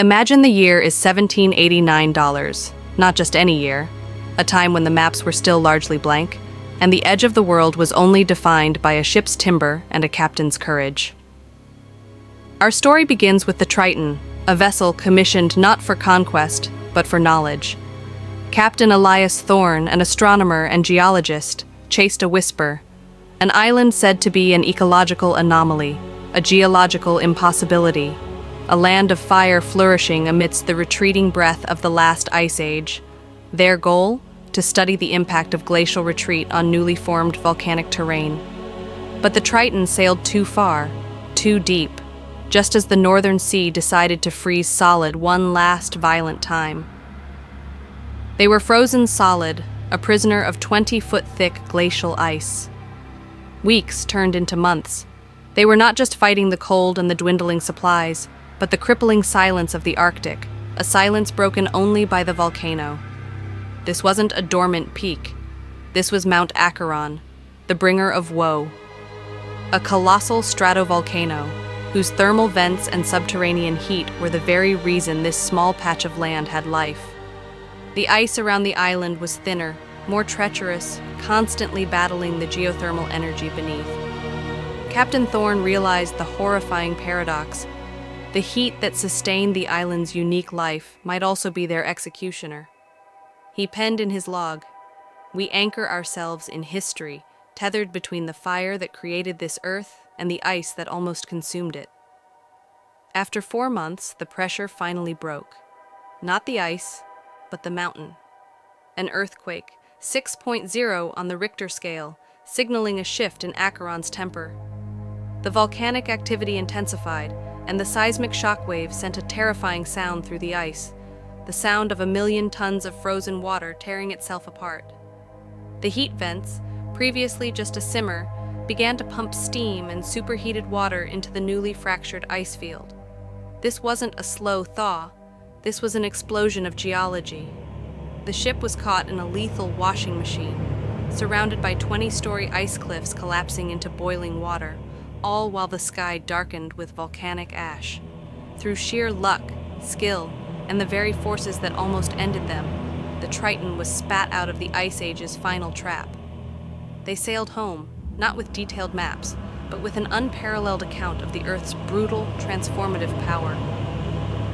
Imagine the year is $1789, not just any year, a time when the maps were still largely blank, and the edge of the world was only defined by a ship's timber and a captain's courage. Our story begins with the Triton, a vessel commissioned not for conquest, but for knowledge. Captain Elias Thorne, an astronomer and geologist, chased a whisper, an island said to be an ecological anomaly, a geological impossibility, a land of fire flourishing amidst the retreating breath of the last ice age. Their goal? To study the impact of glacial retreat on newly formed volcanic terrain. But the Triton sailed too far, too deep, just as the northern sea decided to freeze solid one last violent time. They were frozen solid, a prisoner of 20-foot-thick glacial ice. Weeks turned into months. They were not just fighting the cold and the dwindling supplies, but the crippling silence of the Arctic, a silence broken only by the volcano. This wasn't a dormant peak. This was Mount Acheron, the bringer of woe. A colossal stratovolcano, whose thermal vents and subterranean heat were the very reason this small patch of land had life. The ice around the island was thinner, more treacherous, constantly battling the geothermal energy beneath. Captain Thorne realized the horrifying paradox. The heat that sustained the island's unique life might also be their executioner. He penned in his log, "We anchor ourselves in history, tethered between the fire that created this earth and the ice that almost consumed it." After 4 months, the pressure finally broke. Not the ice, but the mountain. An earthquake, 6.0 on the Richter scale, signaling a shift in Acheron's temper. The volcanic activity intensified, and the seismic shockwave sent a terrifying sound through the ice, the sound of 1,000,000 tons of frozen water tearing itself apart. The heat vents, previously just a simmer, began to pump steam and superheated water into the newly fractured ice field. This wasn't a slow thaw. This was an explosion of geology. The ship was caught in a lethal washing machine, surrounded by 20-story ice cliffs collapsing into boiling water, all while the sky darkened with volcanic ash. Through sheer luck, skill, and the very forces that almost ended them, the Triton was spat out of the Ice Age's final trap. They sailed home, not with detailed maps, but with an unparalleled account of the Earth's brutal, transformative power.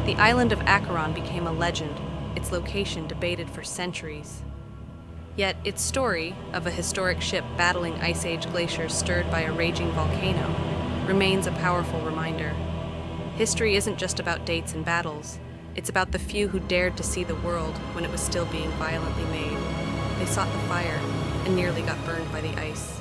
The island of Acheron became a legend, its location debated for centuries. Yet its story, of a historic ship battling Ice Age glaciers stirred by a raging volcano, remains a powerful reminder. History isn't just about dates and battles. It's about the few who dared to see the world when it was still being violently made. They sought the fire and nearly got burned by the ice.